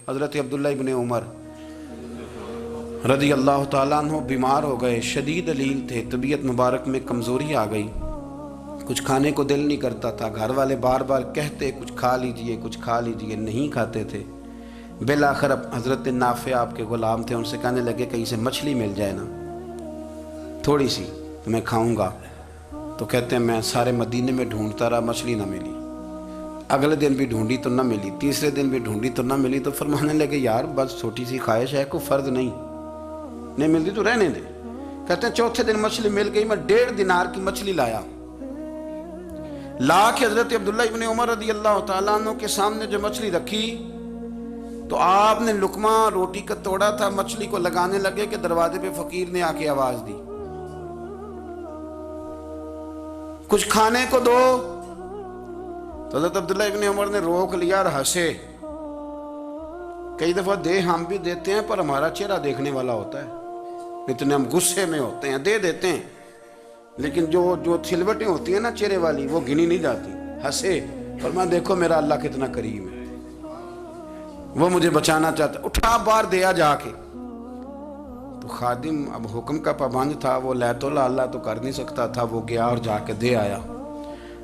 حضرت عبداللہ ابن عمر رضی اللہ تعالیٰ عنہ بیمار ہو گئے، شدید علیل تھے، طبیعت مبارک میں کمزوری آ گئی، کچھ کھانے کو دل نہیں کرتا تھا، گھر والے بار بار کہتے کچھ کھا لیجئے کچھ کھا لیجئے، نہیں کھاتے تھے۔ بالآخر حضرت نافع آپ کے غلام تھے، ان سے کہنے لگے کہیں سے مچھلی مل جائے نا تھوڑی سی تو میں کھاؤں گا۔ تو کہتے ہیں میں سارے مدینے میں ڈھونڈتا رہا، مچھلی نہ ملی، اگلے دن بھی ڈھونڈی تو نہ ملی، تیسرے دن بھی ڈھونڈی تو نہ ملی، تو فرمانے لگے یار بس چھوٹی سی خواہش ہے، کوئی فرض نہیں ملتی تو رہنے دے۔ کہتے ہیں چوتھے دن مچھلی مل گئی، میں 1.5 دینار کی مچھلی لایا، لا کے حضرت عبداللہ ابن عمر رضی اللہ تعالیٰ عنہ کے سامنے جو مچھلی رکھی تو آپ نے لقمہ روٹی کا توڑا تھا، مچھلی کو لگانے لگے کہ دروازے پہ فقیر نے آ کے آواز دی کچھ کھانے کو دو۔ تو حضرت عبداللہ ابن عمر نے روک لیا اور ہنسے۔ کئی دفعہ دے ہم بھی دیتے ہیں پر ہمارا چہرہ دیکھنے والا ہوتا ہے، اتنے ہم غصے میں ہوتے ہیں، دے دیتے ہیں، لیکن جو چھلوٹیں ہوتی ہیں نا چہرے والی وہ گنی نہیں جاتی۔ ہنسے، فرمایا دیکھو میرا اللہ کتنا کریم ہے، وہ مجھے بچانا چاہتا، اٹھا بار دیا جا کے۔ تو خادم اب حکم کا پابند تھا، وہ لیت اللہ تو کر نہیں سکتا تھا، وہ گیا اور جا کے دے آیا۔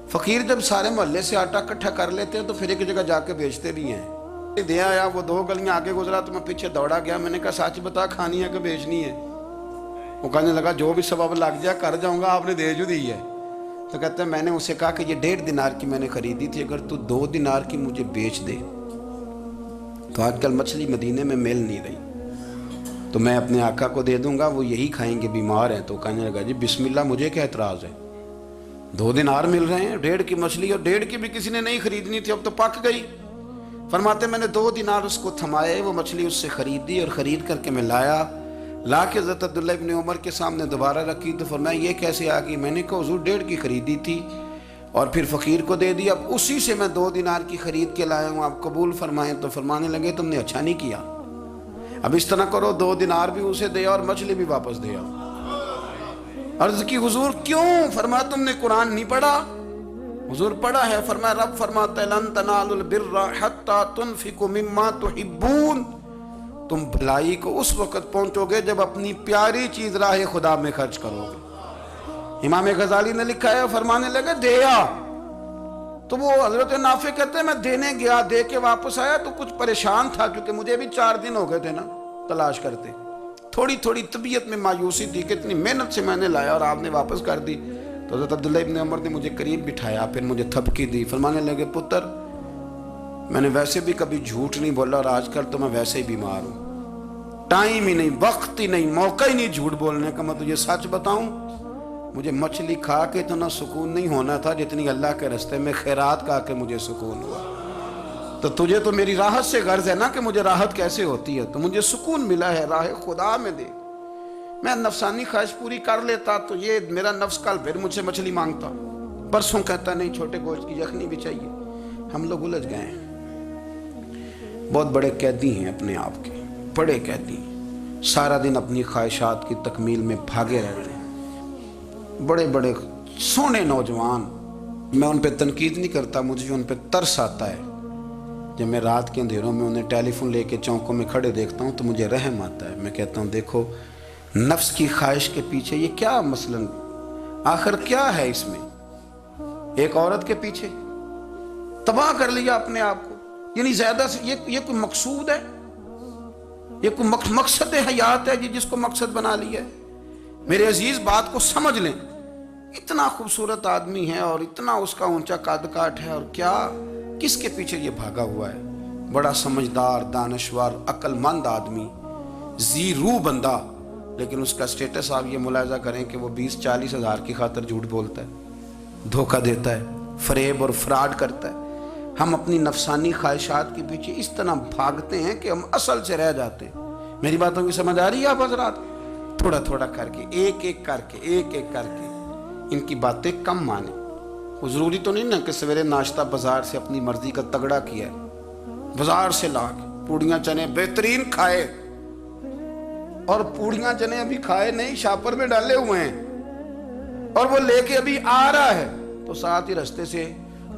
فقیر جب سارے محلے سے آٹا اکٹھا کر لیتے ہیں تو پھر ایک جگہ جا کے بیچتے بھی ہیں۔ دے آیا، وہ 2 گلیاں آگے گزرا تو میں پیچھے دوڑا گیا، میں نے کہا سچ بتا کھانی ہے کہ بیچنی ہے؟ وہ کہنے لگا جو بھی سبب لگ جائے کر جاؤں گا، آپ نے دے جو دی ہے۔ تو کہتا ہے میں نے اسے کہا کہ یہ 1.5 دینار کی میں نے خریدی تھی، اگر تو 2 دینار کی مجھے بیچ دے تو آج کل مچھلی مدینے میں مل نہیں رہی تو میں اپنے آقا کو دے دوں گا، وہ یہی کھائیں گے، بیمار ہیں۔ تو کہنے لگا جی بسم اللہ، مجھے کیا اعتراض ہے، 2 دینار مل رہے ہیں، 1.5 کی مچھلی، اور 1.5 کی بھی کسی نے نہیں خریدنی تھی، اب تو پک گئی۔ فرماتے میں نے 2 دینار اس کو تھمائے، وہ مچھلی اس سے خریدی اور خرید کر کے میں لا کے حضرت عبداللہ ابن عمر کے سامنے دوبارہ رکھی۔ تو فرمایا یہ کیسے آ گئی؟ میں نے کہا حضور 1.5 کی خریدی تھی اور پھر فقیر کو دے دی، اب اسی سے میں 2 دینار کی خرید کے لایا ہوں، آپ قبول فرمائیں۔ تو فرمانے لگے تم نے اچھا نہیں کیا، اب اس طرح کرو 2 دینار بھی اسے دے اور مچھلی بھی واپس دے آؤ۔ عرض کی حضور کیوں؟ فرمایا تم نے قرآن نہیں پڑھا؟ حضور پڑھا ہے۔ فرمایا رب فرماتا ہے لن تنالوا البر حتی تنفقوا مما تحبون، تم بھلائی کو اس وقت پہنچو گے جب اپنی پیاری چیز راہ خدا میں خرچ کرو گے۔ امام غزالی نے لکھا ہے، فرمانے لگے دیا تو وہ حضرت نافع کہتے ہیں میں دینے گیا، دے کے واپس آیا تو کچھ پریشان تھا کیونکہ مجھے بھی 4 دن ہو گئے تھے نا تلاش کرتے، تھوڑی طبیعت میں مایوسی تھی کہ اتنی محنت سے میں نے لایا اور آپ نے واپس کر دی۔ تو حضرت عبداللہ ابن عمر نے مجھے قریب بٹھایا، پھر مجھے تھپکی دی، فرمانے لگے پتر میں نے ویسے بھی کبھی جھوٹ نہیں بولا اور آج کل تو میں ویسے ہی بیمار ہوں، ٹائم ہی نہیں، وقت ہی نہیں، موقع ہی نہیں جھوٹ بولنے کا، میں تجھے سچ بتاؤں مجھے مچھلی کھا کے اتنا سکون نہیں ہونا تھا جتنی اللہ کے راستے میں خیرات کھا کے مجھے سکون ہوا۔ تو تجھے تو میری راحت سے غرض ہے نا کہ مجھے راحت کیسے ہوتی ہے، تو مجھے سکون ملا ہے راہ خدا میں دے، میں نفسانی خواہش پوری کر لیتا تو یہ میرا نفس کل پھر مجھ سے مچھلی مانگتا، پرسوں کہتا نہیں چھوٹے گوشت کی یخنی بھی چاہیے۔ ہم لوگ الجھ گئے ہیں، بہت بڑے قیدی ہیں اپنے آپ کے، بڑے قیدی، سارا دن اپنی خواہشات کی تکمیل میں بھاگے رہتے ہیں، بڑے بڑے سونے نوجوان، میں ان پہ تنقید نہیں کرتا، مجھے ان پہ ترس آتا ہے، جب میں رات کے اندھیروں میں انہیں ٹیلی فون لے کے چوکوں میں کھڑے دیکھتا ہوں تو مجھے رحم آتا ہے، میں کہتا ہوں دیکھو نفس کی خواہش کے پیچھے یہ کیا مثلاً آخر کیا ہے اس میں، ایک عورت کے پیچھے تباہ کر لیا اپنے آپ کو، یعنی زیادہ سے یہ کوئی مقصود ہے، یہ کوئی مقصد حیات ہے جس کو مقصد بنا لیا ہے؟ میرے عزیز بات کو سمجھ لیں، اتنا خوبصورت آدمی ہے اور اتنا اس کا اونچا قد کاٹ ہے، اور کیا کس کے پیچھے یہ بھاگا ہوا ہے؟ بڑا سمجھدار، دانشور، عقل مند آدمی، ذی روح بندہ، لیکن اس کا سٹیٹس آپ یہ ملاحظہ کریں کہ وہ 20-40 ہزار کی خاطر جھوٹ بولتا ہے، دھوکہ دیتا ہے، فریب اور فراڈ کرتا ہے۔ ہم اپنی نفسانی خواہشات کے پیچھے اس طرح بھاگتے ہیں کہ ہم اصل سے رہ جاتے ہیں۔ میری باتوں کی سمجھ آ رہی ہے آپ حضرات؟ تھوڑا تھوڑا کر کے، ایک ایک کر کے ان کی باتیں کم مانیں۔ وہ ضروری تو نہیں نا کہ سویرے ناشتہ بازار سے اپنی مرضی کا تگڑا کیا ہے، بازار سے لا کے پوڑیاں چنے بہترین کھائے، اور پوڑیاں چنے ابھی کھائے نہیں، شاپر میں ڈالے ہوئے ہیں، اور وہ لے کے ابھی آ رہا ہے تو ساتھ ہی رستے سے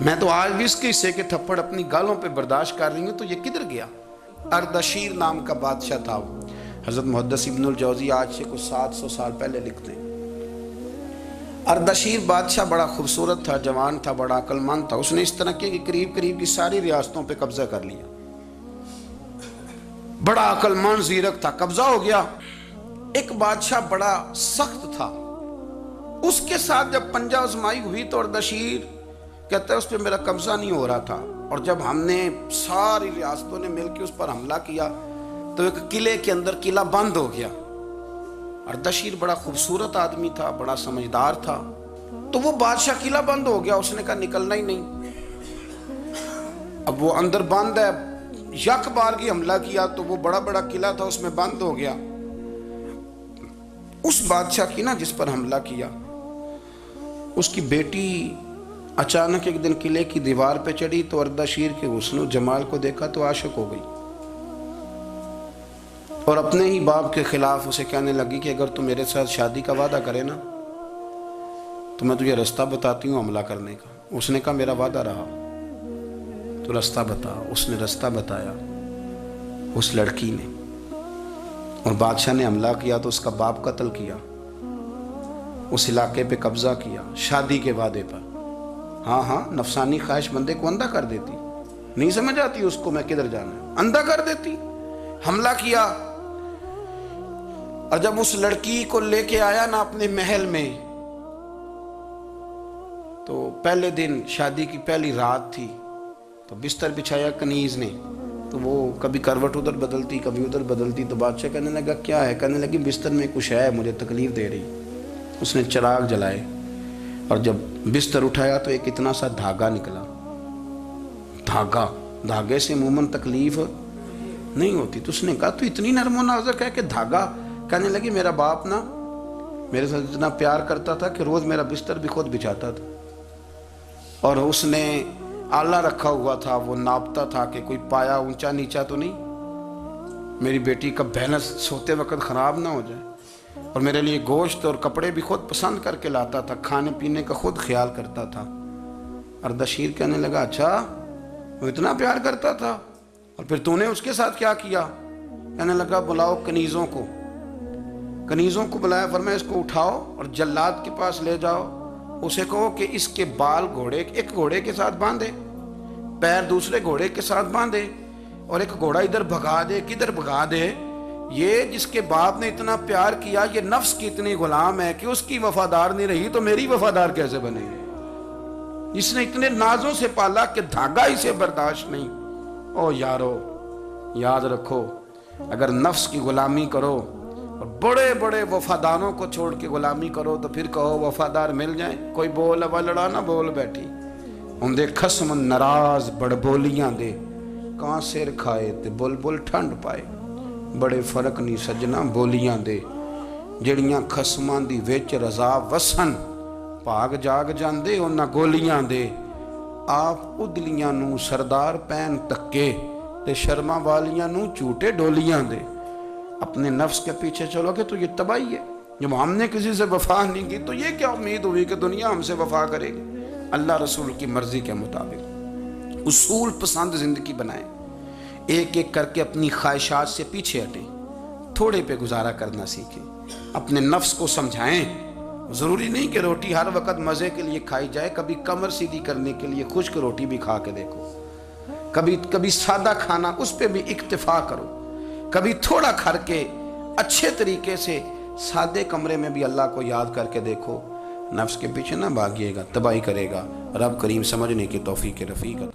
میں تو آج بھی اس کے حصے کے تھپڑ اپنی گالوں پہ برداشت کر رہی ہوں، تو یہ کدھر گیا؟ اردشیر نام کا بادشاہ تھا وہ۔ حضرت محدث ابن الجوزی آج سے کچھ 700 سال پہلے لکھتے ہیں، اردشیر بادشاہ بڑا خوبصورت تھا، جوان تھا، بڑا عقل مند تھا۔ اس نے اس طرح کہ قریب کی ساری ریاستوں پہ قبضہ کر لیا۔ بڑا عقل مند زیرک تھا، قبضہ ہو گیا۔ ایک بادشاہ بڑا سخت تھا، اس کے ساتھ جب پنجہ آزمائی ہوئی تو اردشیر کہتا ہے اس پہ میرا قبضہ نہیں ہو رہا تھا، اور جب ہم نے ساری ریاستوں نے مل کے اس پر حملہ کیا تو ایک قلعے کے اندر قلعہ بند ہو گیا۔ اردشیر بڑا خوبصورت آدمی تھا، بڑا سمجھدار تھا، تو وہ بادشاہ قلعہ بند ہو گیا، اس نے کہا نکلنا ہی نہیں۔ اب وہ اندر بند ہے، یک بار کی حملہ کیا تو وہ بڑا قلعہ تھا اس میں بند ہو گیا۔ اس بادشاہ کی نا جس پر حملہ کیا، اس کی بیٹی اچانک ایک دن قلعے کی دیوار پہ چڑھی تو اردشیر کے حسن و جمال کو دیکھا تو عاشق ہو گئی، اور اپنے ہی باپ کے خلاف اسے کہنے لگی کہ اگر تو میرے ساتھ شادی کا وعدہ کرے نا تو میں تجھے رستہ بتاتی ہوں حملہ کرنے کا۔ اس نے کہا میرا وعدہ رہا، تو رستہ بتا۔ اس نے رستہ بتایا اس لڑکی نے، اور بادشاہ نے حملہ کیا تو اس کا باپ قتل کیا، اس علاقے پہ قبضہ کیا شادی کے وعدے پر۔ ہاں نفسانی خواہش بندے کو اندھا کر دیتی، نہیں سمجھ آتی اس کو میں کدھر جانا ہے، اندھا کر دیتی۔ حملہ کیا، اور جب اس لڑکی کو لے کے آیا نا اپنے محل میں، تو پہلے دن شادی کی پہلی رات تھی، تو بستر بچھایا کنیز نے، تو وہ کبھی کروٹ ادھر بدلتی کبھی ادھر بدلتی، تو بادشاہ کہنے لگا کیا ہے؟ کہنے لگی بستر میں کچھ ہے، مجھے تکلیف دے رہی۔ اس نے چراغ جلائے، اور جب بستر اٹھایا تو ایک اتنا سا دھاگا نکلا۔ دھاگے سے عموماً تکلیف نہیں ہوتی، تو اس نے کہا تو اتنی نرم و نازک ہے کہ دھاگا؟ کہنے لگی میرا باپ نا میرے ساتھ اتنا پیار کرتا تھا کہ روز میرا بستر بھی خود بچھاتا تھا، اور اس نے آلہ رکھا ہوا تھا، وہ ناپتا تھا کہ کوئی پایا اونچا نیچا تو نہیں، میری بیٹی کا بیلنس سوتے وقت خراب نہ ہو جائے، اور میرے لیے گوشت اور کپڑے بھی خود پسند کر کے لاتا تھا، کھانے پینے کا خود خیال کرتا تھا۔ اردشیر کہنے لگا اچھا وہ اتنا پیار کرتا تھا، اور پھر تو نے اس کے ساتھ کیا کیا؟ کہنے لگا بلاؤ کنیزوں کو بلایا، فرمایا اس کو اٹھاؤ اور جلاد کے پاس لے جاؤ، اسے کہو کہ اس کے بال ایک گھوڑے کے ساتھ باندھے، پیر دوسرے گھوڑے کے ساتھ باندھے، اور ایک گھوڑا ادھر بھگا دے، کدھر بھگا دے، یہ جس کے باپ نے اتنا پیار کیا یہ نفس کی اتنی غلام ہے کہ اس کی وفادار نہیں رہی تو میری وفادار کیسے بنے گی؟ اس نے اتنے نازوں سے پالا کہ دھاگا اسے برداشت نہیں۔ او یارو یاد رکھو، اگر نفس کی غلامی کرو اور بڑے وفاداروں کو چھوڑ کے غلامی کرو تو پھر کہو وفادار مل جائیں، کوئی بول اب لڑا نہ بول بیٹھی ہوں دے خسم ناراض بڑ بولیاں دے، کہاں سر کھائے تے بلبل ٹھنڈ پائے، بڑے فرق نہیں سجنا بولیاں دے، جڑیاں خسماں دی وچ رضا وسن، پاگ جاگ جاندے انہاں گولیاں دے، آپ ادلیاں نو سردار پین تکے تے شرما والیاں نو چوٹے ڈولیاں دے۔ اپنے نفس کے پیچھے چلو گے تو یہ تباہی ہے۔ جب ہم نے کسی سے وفا نہیں کی تو یہ کیا امید ہوئی کہ دنیا ہم سے وفا کرے گی؟ اللہ رسول کی مرضی کے مطابق اصول پسند زندگی بنائیں، ایک ایک کر کے اپنی خواہشات سے پیچھے ہٹیں، تھوڑے پہ گزارا کرنا سیکھیں، اپنے نفس کو سمجھائیں۔ ضروری نہیں کہ روٹی ہر وقت مزے کے لیے کھائی جائے، کبھی کمر سیدھی کرنے کے لیے خشک روٹی بھی کھا کے دیکھو، کبھی سادہ کھانا اس پہ بھی اکتفا کرو، کبھی تھوڑا کھر کے اچھے طریقے سے سادے کمرے میں بھی اللہ کو یاد کر کے دیکھو۔ نفس کے پیچھے نہ بھاگیے گا، تباہی کرے گا۔ رب کریم سمجھنے کی توفیق رفیق عطا